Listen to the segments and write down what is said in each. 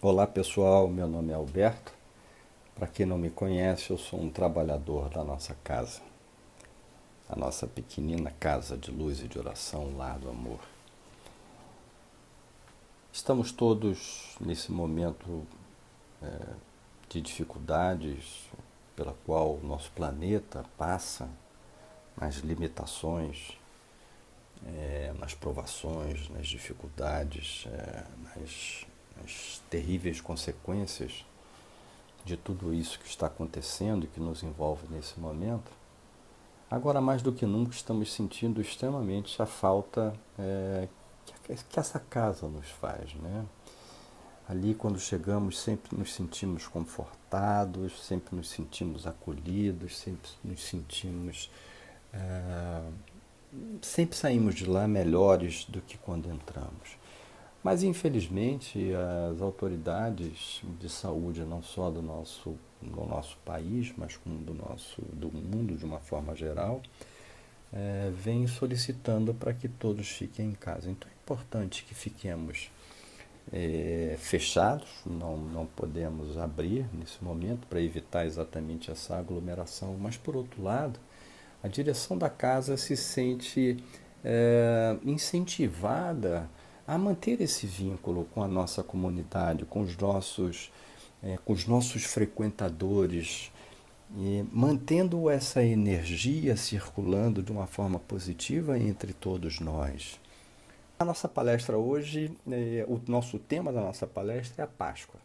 Olá pessoal, meu nome é Alberto. Para quem não me conhece, eu sou um trabalhador da nossa casa, a nossa pequenina casa de luz e de oração, Lar do Amor. Estamos todos nesse momento de dificuldades pela qual o nosso planeta passa, nas limitações, nas provações, nas dificuldades, nas terríveis consequências de tudo isso que está acontecendo e que nos envolve nesse momento. Agora, mais do que nunca, estamos sentindo extremamente a falta que essa casa nos faz, né? Ali, quando chegamos, sempre nos sentimos confortados, sempre nos sentimos acolhidos, sempre nos sentimos. eh, Sempre saímos de lá melhores do que quando entramos. Mas, infelizmente, as autoridades de saúde, não só do nosso país, mas como do mundo de uma forma geral, vêm solicitando para que todos fiquem em casa. Então é importante que fiquemos fechados, não podemos abrir nesse momento para evitar exatamente essa aglomeração, mas por outro lado, a direção da casa se sente incentivada a manter esse vínculo com a nossa comunidade, com os nossos frequentadores, e mantendo essa energia circulando de uma forma positiva entre todos nós. A nossa palestra hoje, o nosso tema da nossa palestra é a Páscoa.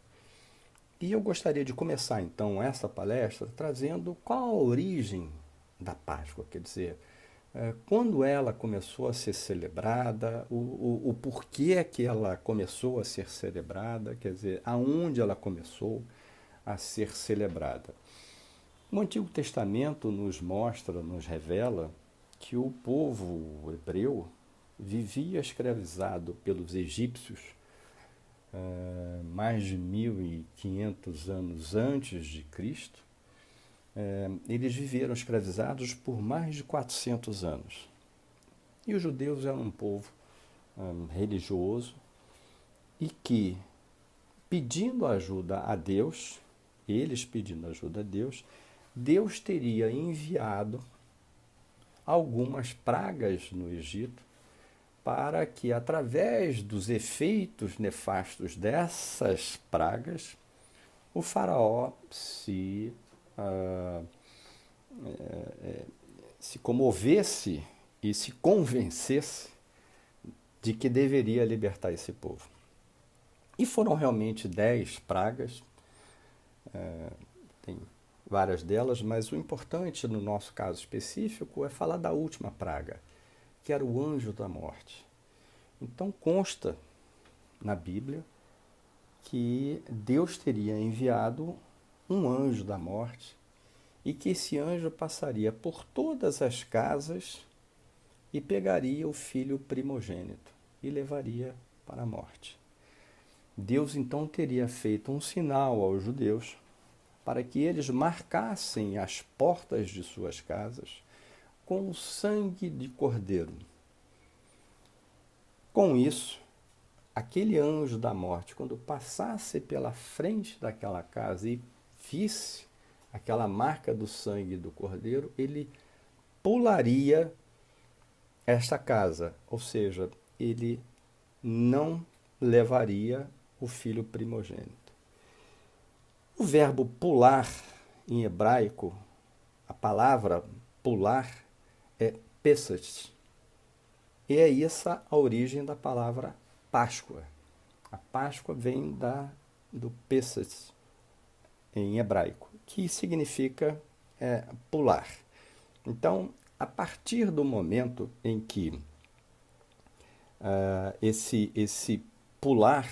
E eu gostaria de começar então essa palestra trazendo qual a origem da Páscoa, quer dizer, quando ela começou a ser celebrada, o porquê que ela começou a ser celebrada, quer dizer, aonde ela começou a ser celebrada. O Antigo Testamento nos mostra, nos revela, que o povo hebreu vivia escravizado pelos egípcios mais de 1500 anos antes de Cristo. Eles viveram escravizados por mais de 400 anos. E os judeus eram um povo religioso e que, pedindo ajuda a Deus, eles pedindo ajuda a Deus, Deus teria enviado algumas pragas no Egito para que, através dos efeitos nefastos dessas pragas, o faraó ah, se comovesse e se convencesse de que deveria libertar esse povo. E foram realmente 10 pragas, tem várias delas, mas o importante no nosso caso específico é falar da última praga, que era o anjo da morte. Então consta na Bíblia que Deus teria enviado um anjo da morte e que esse anjo passaria por todas as casas e pegaria o filho primogênito e levaria para a morte. Deus então teria feito um sinal aos judeus para que eles marcassem as portas de suas casas com o sangue de cordeiro. Com isso, aquele anjo da morte, quando passasse pela frente daquela casa e visse aquela marca do sangue do cordeiro, ele pularia esta casa, ou seja, ele não levaria o filho primogênito. O verbo pular em hebraico, a palavra pular é pesach. E é essa a origem da palavra Páscoa. A Páscoa vem do pesach em hebraico, que significa pular. Então, a partir do momento em que esse pular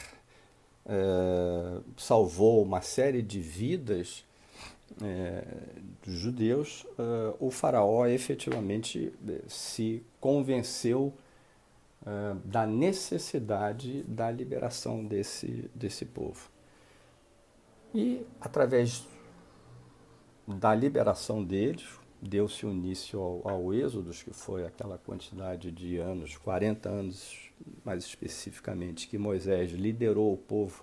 salvou uma série de vidas dos judeus, o faraó efetivamente se convenceu da necessidade da liberação desse povo. E, através da liberação deles, deu-se o início ao êxodo, que foi aquela quantidade de anos, 40 anos mais especificamente, que Moisés liderou o povo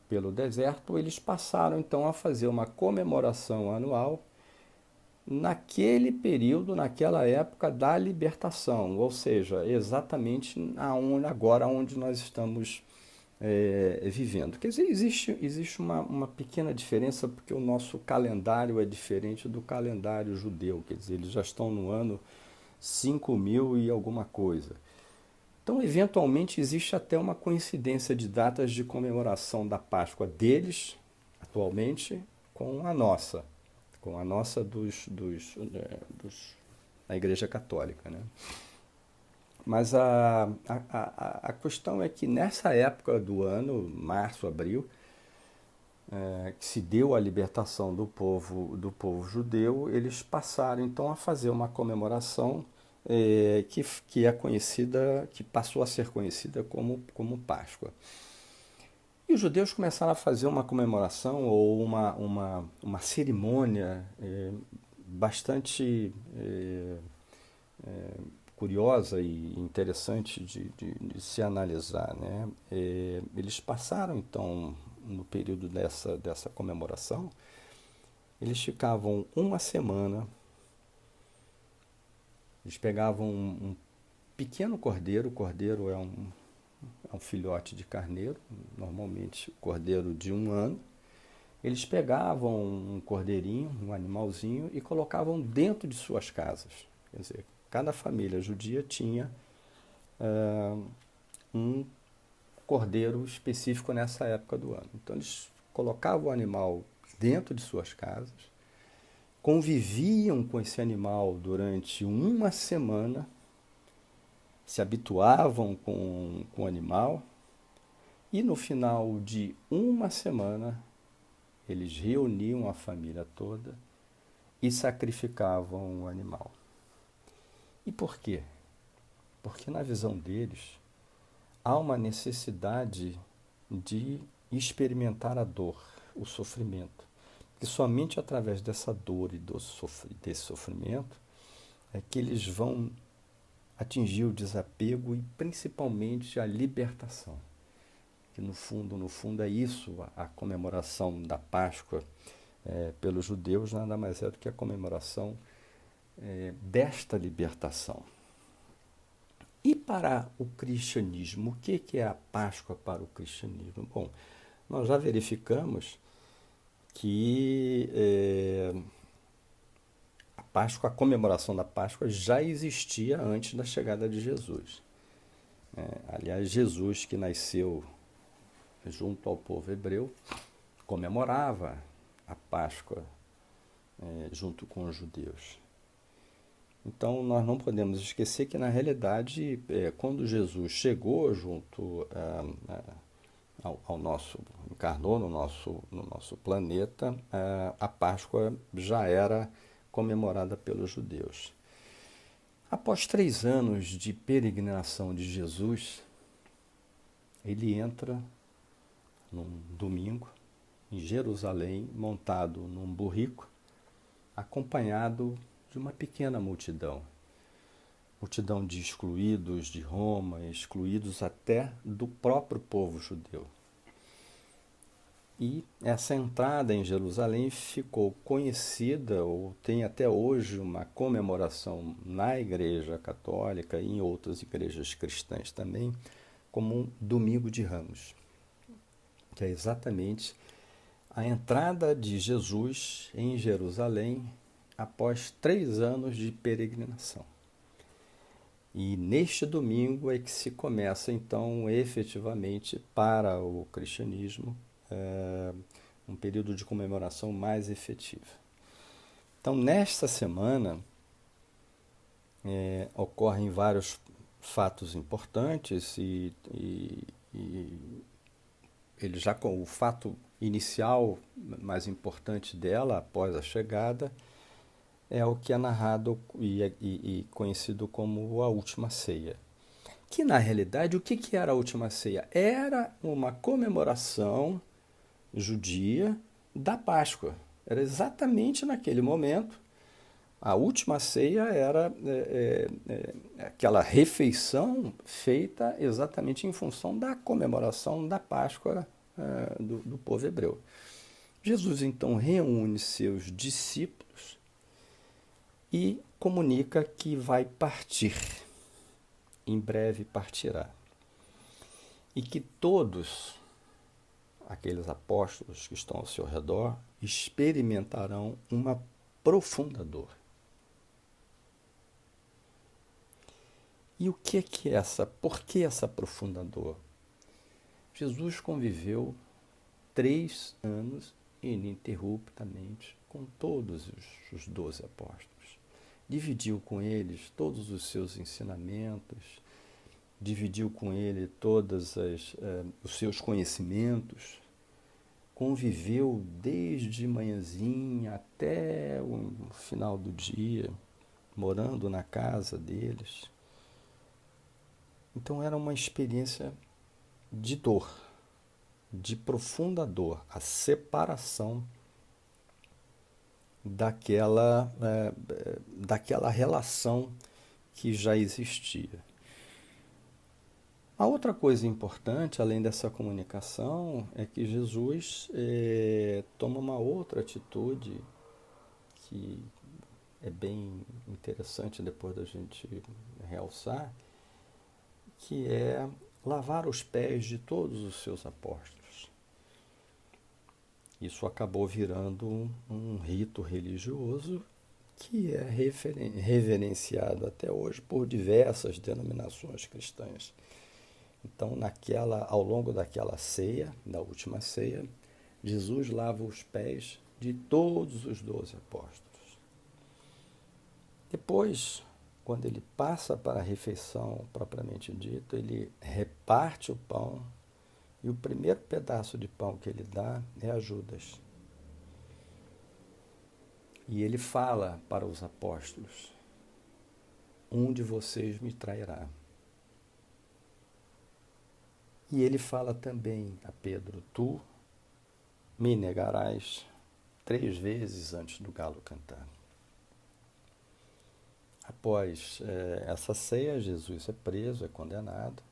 pelo deserto, eles passaram então a fazer uma comemoração anual naquele período, naquela época da libertação, ou seja, exatamente agora onde nós estamos vivendo. Quer dizer, existe uma pequena diferença porque o nosso calendário é diferente do calendário judeu, quer dizer, eles já estão no ano 5.000 e alguma coisa. Então, eventualmente, existe até uma coincidência de datas de comemoração da Páscoa deles, atualmente, com a nossa da Igreja Católica, né? Mas a questão é que nessa época do ano, março, abril, que se deu a libertação do povo judeu, eles passaram então a fazer uma comemoração que é conhecida, que passou a ser conhecida como Páscoa. E os judeus começaram a fazer uma comemoração ou uma cerimônia bastante curiosa e interessante de se analisar, né? Eles passaram, então, no período dessa comemoração, eles ficavam uma semana, eles pegavam um pequeno cordeiro, o cordeiro é um filhote de carneiro, normalmente cordeiro de 1 ano. Eles pegavam um cordeirinho, um animalzinho, e colocavam dentro de suas casas. Quer dizer, cada família judia tinha um cordeiro específico nessa época do ano. Então eles colocavam o animal dentro de suas casas, conviviam com esse animal durante uma semana, se habituavam com o animal e no final de uma semana eles reuniam a família toda e sacrificavam o animal. E por quê? Porque na visão deles há uma necessidade de experimentar a dor, o sofrimento. Porque somente através dessa dor e desse sofrimento é que eles vão atingir o desapego e principalmente a libertação. Que no fundo é isso, a comemoração da Páscoa pelos judeus nada mais é do que a comemoração desta libertação. E para o cristianismo, o que é a Páscoa para o cristianismo? Bom, nós já verificamos que a comemoração da Páscoa já existia antes da chegada de Jesus. Aliás, Jesus, que nasceu junto ao povo hebreu, comemorava a Páscoa junto com os judeus. Então, nós não podemos esquecer que, na realidade, quando Jesus chegou junto encarnou no nosso planeta, a Páscoa já era comemorada pelos judeus. Após 3 anos de peregrinação de Jesus, ele entra num domingo em Jerusalém, montado num burrico, acompanhado de uma pequena multidão de excluídos de Roma, excluídos até do próprio povo judeu. E essa entrada em Jerusalém ficou conhecida, ou tem até hoje uma comemoração na Igreja Católica e em outras igrejas cristãs também, como um Domingo de Ramos, que é exatamente a entrada de Jesus em Jerusalém após 3 anos de peregrinação. E neste domingo é que se começa, então, efetivamente, para o cristianismo, um período de comemoração mais efetivo. Então, nesta semana, ocorrem vários fatos importantes e o fato inicial, mais importante dela, após a chegada, é o que é narrado e conhecido como a Última Ceia. Que, na realidade, o que era a Última Ceia? Era uma comemoração judia da Páscoa. Era exatamente naquele momento. A Última Ceia era aquela refeição feita exatamente em função da comemoração da Páscoa do povo hebreu. Jesus então reúne seus discípulos e comunica que vai partir, em breve partirá. E que todos aqueles apóstolos que estão ao seu redor experimentarão uma profunda dor. E o que é essa? Por que essa profunda dor? Jesus conviveu 3 anos ininterruptamente com todos os 12 apóstolos. Dividiu com eles todos os seus ensinamentos, dividiu com ele todos os seus conhecimentos, conviveu desde manhãzinha até o final do dia, morando na casa deles. Então era uma experiência de dor, de profunda dor, a separação daquela relação que já existia. A outra coisa importante, além dessa comunicação, é que Jesus toma uma outra atitude que é bem interessante depois da gente realçar, que é lavar os pés de todos os seus apóstolos. Isso acabou virando um rito religioso que é reverenciado até hoje por diversas denominações cristãs. Então, ao longo daquela ceia, da última ceia, Jesus lava os pés de todos os 12 apóstolos. Depois, quando ele passa para a refeição propriamente dita, ele reparte o pão e o primeiro pedaço de pão que ele dá é a Judas. E ele fala para os apóstolos: um de vocês me trairá. E ele fala também a Pedro: tu me negarás 3 vezes antes do galo cantar. Após essa ceia, Jesus é preso, é condenado.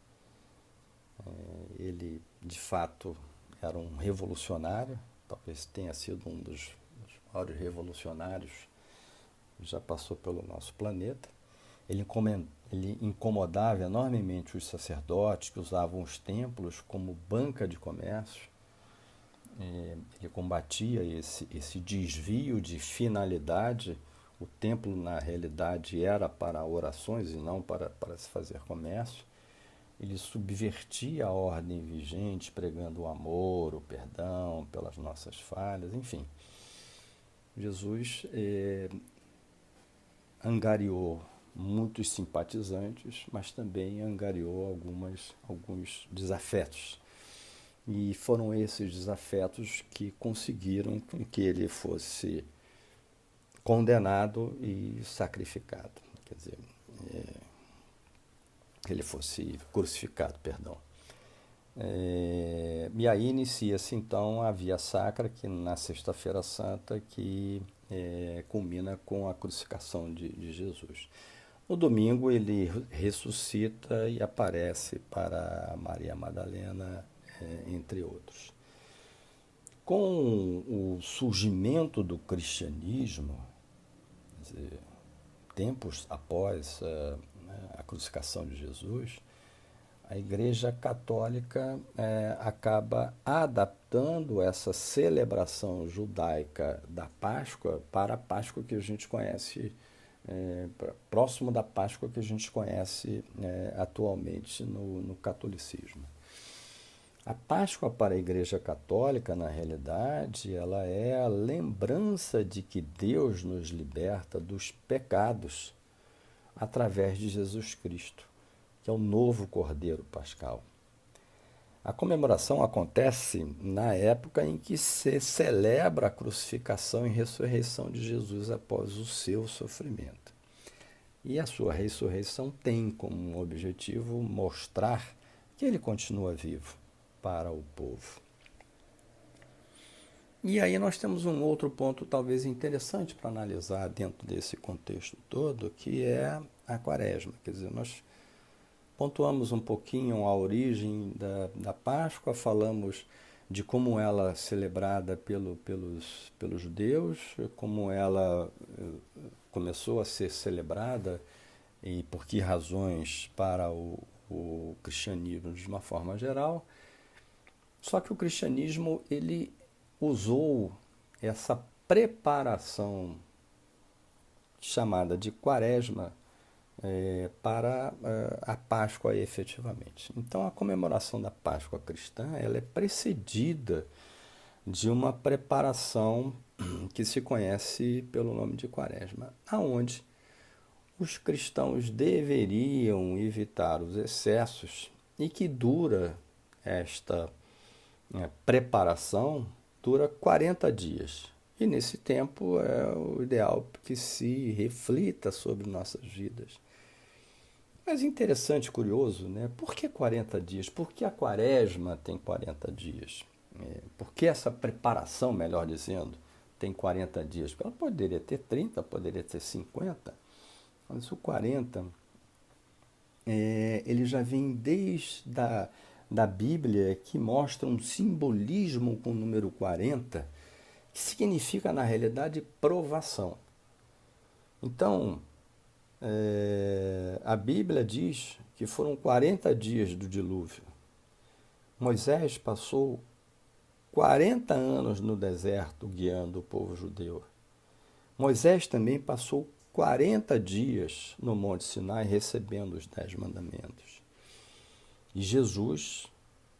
Ele, de fato, era um revolucionário, talvez tenha sido um dos maiores revolucionários que já passou pelo nosso planeta. Ele incomodava enormemente os sacerdotes que usavam os templos como banca de comércio. Ele combatia esse desvio de finalidade. O templo, na realidade, era para orações e não para se fazer comércio. Ele subvertia a ordem vigente, pregando o amor, o perdão pelas nossas falhas, enfim. Jesus angariou muitos simpatizantes, mas também angariou alguns desafetos. E foram esses desafetos que conseguiram que ele fosse condenado e sacrificado. Quer dizer, que ele fosse crucificado, perdão. E aí inicia-se então a Via Sacra, que na Sexta-feira Santa, que culmina com a crucificação de Jesus. No domingo ele ressuscita e aparece para Maria Madalena, entre outros. Com o surgimento do cristianismo, quer dizer, tempos após a crucificação de Jesus, a Igreja Católica acaba adaptando essa celebração judaica da Páscoa para a Páscoa que a gente conhece, próximo da Páscoa que a gente conhece atualmente no catolicismo. A Páscoa para a Igreja Católica, na realidade, ela é a lembrança de que Deus nos liberta dos pecados através de Jesus Cristo, que é o novo Cordeiro Pascal. A comemoração acontece na época em que se celebra a crucificação e ressurreição de Jesus após o seu sofrimento. E a sua ressurreição tem como objetivo mostrar que ele continua vivo para o povo. E aí nós temos um outro ponto talvez interessante para analisar dentro desse contexto todo, que é a Quaresma. Quer dizer, nós pontuamos um pouquinho a origem da Páscoa, falamos de como ela é celebrada pelos judeus, como ela começou a ser celebrada e por que razões para o cristianismo de uma forma geral. Só que o cristianismo ele usou essa preparação chamada de quaresma para a Páscoa efetivamente. Então a comemoração da Páscoa cristã ela é precedida de uma preparação que se conhece pelo nome de quaresma, aonde os cristãos deveriam evitar os excessos e que dura esta preparação dura 40 dias. E nesse tempo é o ideal que se reflita sobre nossas vidas. Mas interessante, curioso, né? Por que 40 dias? Por que a quaresma tem 40 dias? Por que essa preparação, melhor dizendo, tem 40 dias? Porque ela poderia ter 30, poderia ter 50, mas o 40, ele já vem desde da Bíblia, que mostra um simbolismo com o número 40, que significa, na realidade, provação. Então, a Bíblia diz que foram 40 dias do dilúvio. Moisés passou 40 anos no deserto guiando o povo judeu. Moisés também passou 40 dias no Monte Sinai recebendo os 10 mandamentos. E Jesus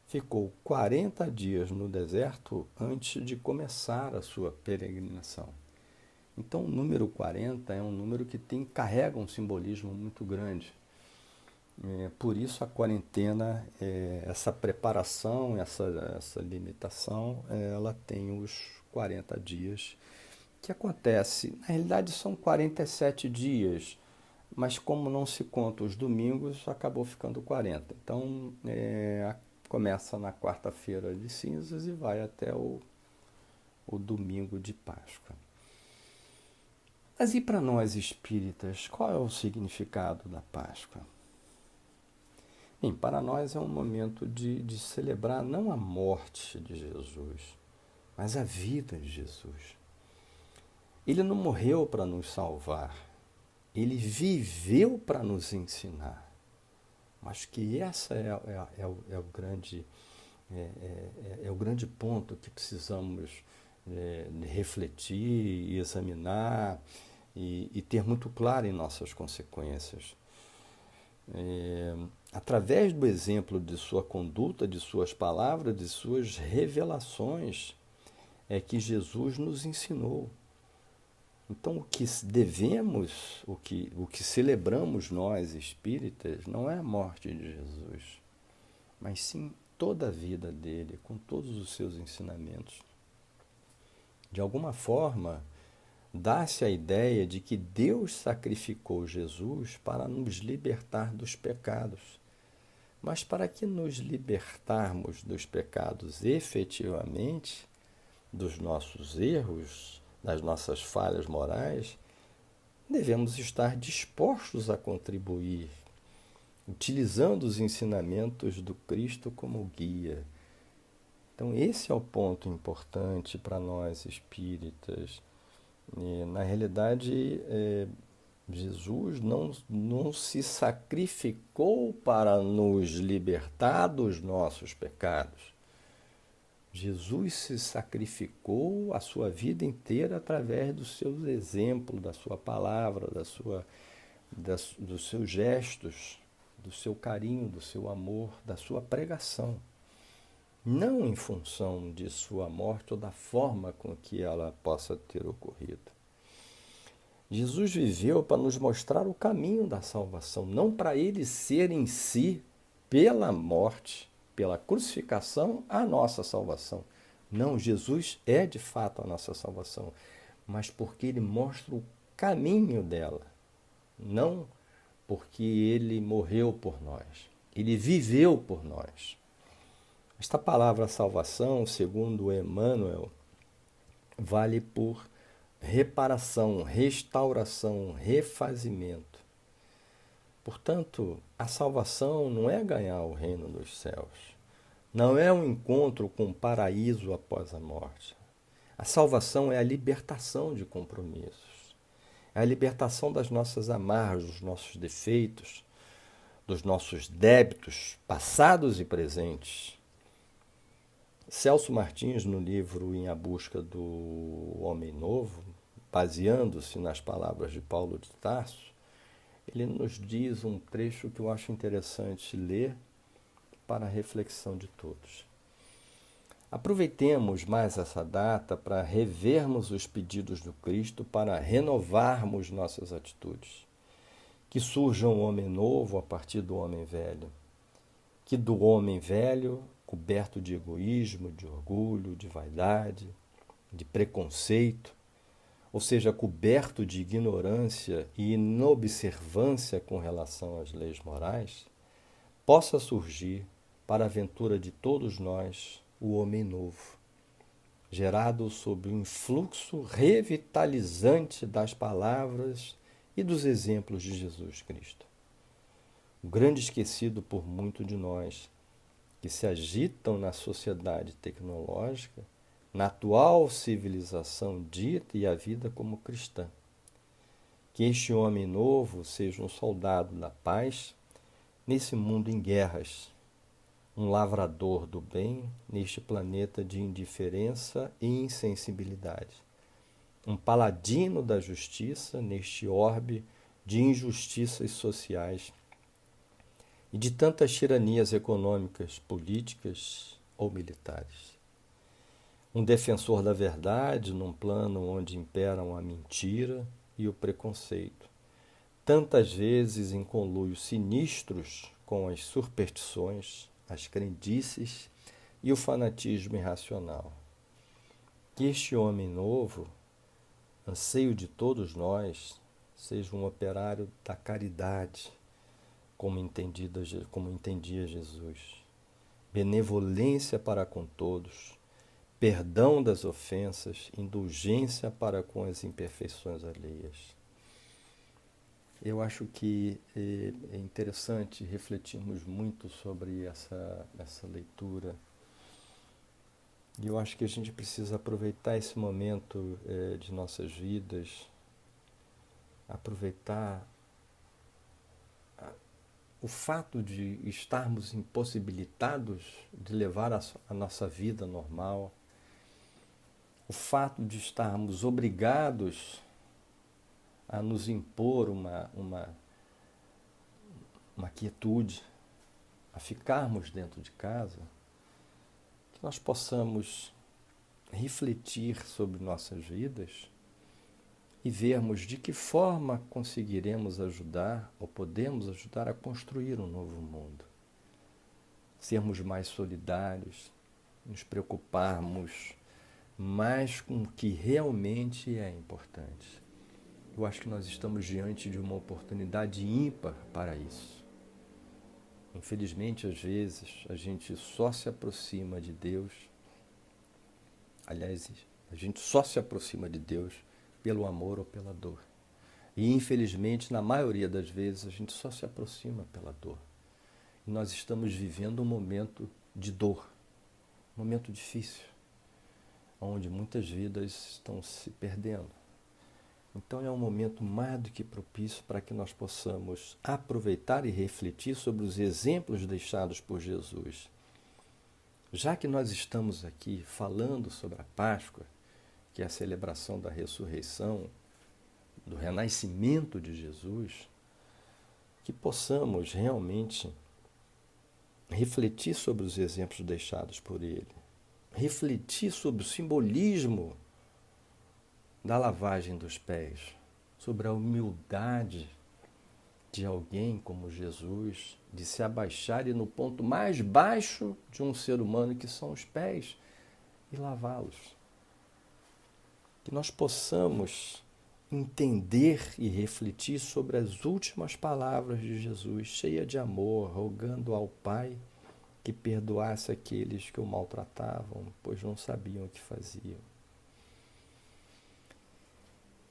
ficou 40 dias no deserto antes de começar a sua peregrinação. Então o número 40 é um número que carrega um simbolismo muito grande. Por isso a quarentena, essa preparação, essa limitação, ela tem os 40 dias que acontece. Na realidade são 47 dias, mas como não se conta os domingos, acabou ficando 40. Então começa na quarta-feira de cinzas e vai até o domingo de Páscoa. Mas e para nós espíritas, qual é o significado da Páscoa? Bem, para nós é um momento de celebrar não a morte de Jesus, mas a vida de Jesus. Ele não morreu para nos salvar, ele viveu para nos ensinar. Acho que essa é o grande ponto que precisamos refletir e examinar e ter muito claro em nossas consequências. Através do exemplo de sua conduta, de suas palavras, de suas revelações, é que Jesus nos ensinou. Então, o que devemos, o que celebramos nós espíritas, não é a morte de Jesus, mas sim toda a vida dele, com todos os seus ensinamentos. De alguma forma, dá-se a ideia de que Deus sacrificou Jesus para nos libertar dos pecados. Mas para que nos libertarmos dos pecados efetivamente, dos nossos erros, das nossas falhas morais, devemos estar dispostos a contribuir, utilizando os ensinamentos do Cristo como guia. Então esse é o ponto importante para nós espíritas. Na realidade, Jesus não se sacrificou para nos libertar dos nossos pecados. Jesus se sacrificou a sua vida inteira através dos seus exemplos, da sua palavra, dos seus gestos, do seu carinho, do seu amor, da sua pregação. Não em função de sua morte ou da forma com que ela possa ter ocorrido. Jesus viveu para nos mostrar o caminho da salvação, não para ele ser em si, pela morte, pela crucificação, a nossa salvação. Não, Jesus é de fato a nossa salvação, mas porque ele mostra o caminho dela, não porque ele morreu por nós, ele viveu por nós. Esta palavra salvação, segundo Emmanuel, vale por reparação, restauração, refazimento. Portanto, a salvação não é ganhar o reino dos céus, Não é um encontro com o paraíso após a morte. A salvação é a libertação de compromissos. É a libertação das nossas amarras, dos nossos defeitos, dos nossos débitos passados e presentes. Celso Martins, no livro Em a Busca do Homem Novo, baseando-se nas palavras de Paulo de Tarso, ele nos diz um trecho que eu acho interessante ler para a reflexão de todos. Aproveitemos mais essa data para revermos os pedidos do Cristo, para renovarmos nossas atitudes. Que surja um homem novo a partir do homem velho. Que do homem velho, coberto de egoísmo, de orgulho, de vaidade, de preconceito, ou seja, coberto de ignorância e inobservância com relação às leis morais, possa surgir, para a ventura de todos nós, o homem novo, gerado sob o influxo revitalizante das palavras e dos exemplos de Jesus Cristo. O grande esquecido por muito de nós, que se agitam na sociedade tecnológica, na atual civilização dita e a vida como cristã. Que este homem novo seja um soldado da paz nesse mundo em guerras, um lavrador do bem neste planeta de indiferença e insensibilidade, um paladino da justiça neste orbe de injustiças sociais e de tantas tiranias econômicas, políticas ou militares. Um defensor da verdade num plano onde imperam a mentira e o preconceito, tantas vezes em conluios sinistros com as superstições, as crendices e o fanatismo irracional. Que este homem novo, anseio de todos nós, seja um operário da caridade, como entendia Jesus. Benevolência para com todos, perdão das ofensas, indulgência para com as imperfeições alheias. Eu acho que é interessante refletirmos muito sobre essa leitura. E eu acho que a gente precisa aproveitar esse momento de nossas vidas, aproveitar o fato de estarmos impossibilitados de levar a nossa vida normal, o fato de estarmos obrigados a nos impor uma quietude, a ficarmos dentro de casa, que nós possamos refletir sobre nossas vidas e vermos de que forma conseguiremos ajudar ou podemos ajudar a construir um novo mundo. Sermos mais solidários, nos preocuparmos mais com o que realmente é importante. Eu acho que nós estamos diante de uma oportunidade ímpar para isso. Infelizmente, às vezes, a gente só se aproxima de Deus. Aliás, a gente só se aproxima de Deus pelo amor ou pela dor. E, infelizmente, na maioria das vezes, a gente só se aproxima pela dor. E nós estamos vivendo um momento de dor, um momento difícil, onde muitas vidas estão se perdendo. Então é um momento mais do que propício para que nós possamos aproveitar e refletir sobre os exemplos deixados por Jesus. Já que nós estamos aqui falando sobre a Páscoa, que é a celebração da ressurreição, do renascimento de Jesus, que possamos realmente refletir sobre os exemplos deixados por ele, refletir sobre o simbolismo da lavagem dos pés, sobre a humildade de alguém como Jesus, de se abaixar e no ponto mais baixo de um ser humano, que são os pés, e lavá-los. Que nós possamos entender e refletir sobre as últimas palavras de Jesus, cheia de amor, rogando ao Pai que perdoasse aqueles que o maltratavam, pois não sabiam o que faziam.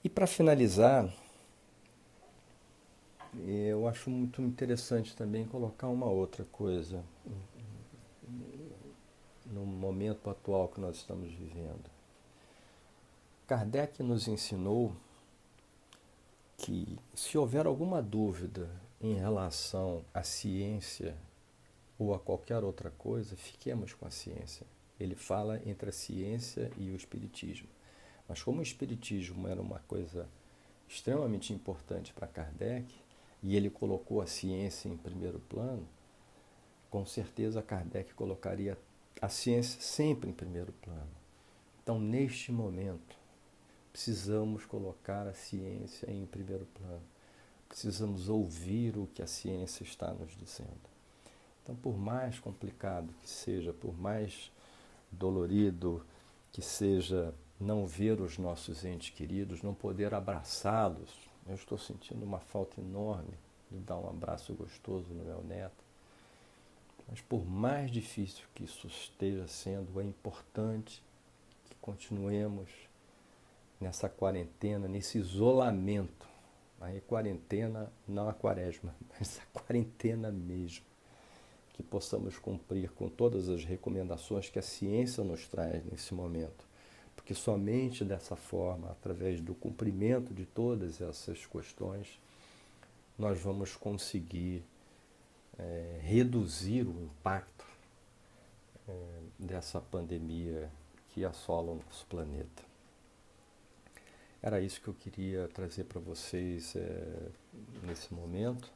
E para finalizar, eu acho muito interessante também colocar uma outra coisa. no momento atual que nós estamos vivendo. Kardec nos ensinou que se houver alguma dúvida em relação à ciência ou a qualquer outra coisa, fiquemos com a ciência. Ele fala entre a ciência e o espiritismo. Mas como o espiritismo era uma coisa extremamente importante para Kardec, e ele colocou a ciência em primeiro plano, com certeza Kardec colocaria a ciência sempre em primeiro plano. Então, neste momento, precisamos colocar a ciência em primeiro plano. Precisamos ouvir o que a ciência está nos dizendo. Então, por mais complicado que seja, por mais dolorido que seja não ver os nossos entes queridos, não poder abraçá-los, eu estou sentindo uma falta enorme de dar um abraço gostoso no meu neto. Mas por mais difícil que isso esteja sendo, é importante que continuemos nessa quarentena, nesse isolamento. Aí quarentena, não a quaresma, mas a quarentena mesmo. Que possamos cumprir com todas as recomendações que a ciência nos traz nesse momento. Porque somente dessa forma, através do cumprimento de todas essas questões, nós vamos conseguir reduzir o impacto dessa pandemia que assola o nosso planeta. Era isso que eu queria trazer para vocês nesse momento.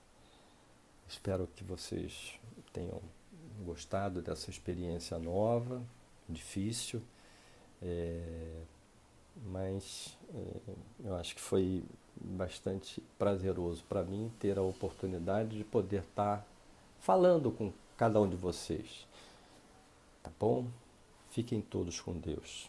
Espero que vocês tenham gostado dessa experiência nova, difícil, mas eu acho que foi bastante prazeroso para mim ter a oportunidade de poder estar falando com cada um de vocês. Tá bom? Fiquem todos com Deus.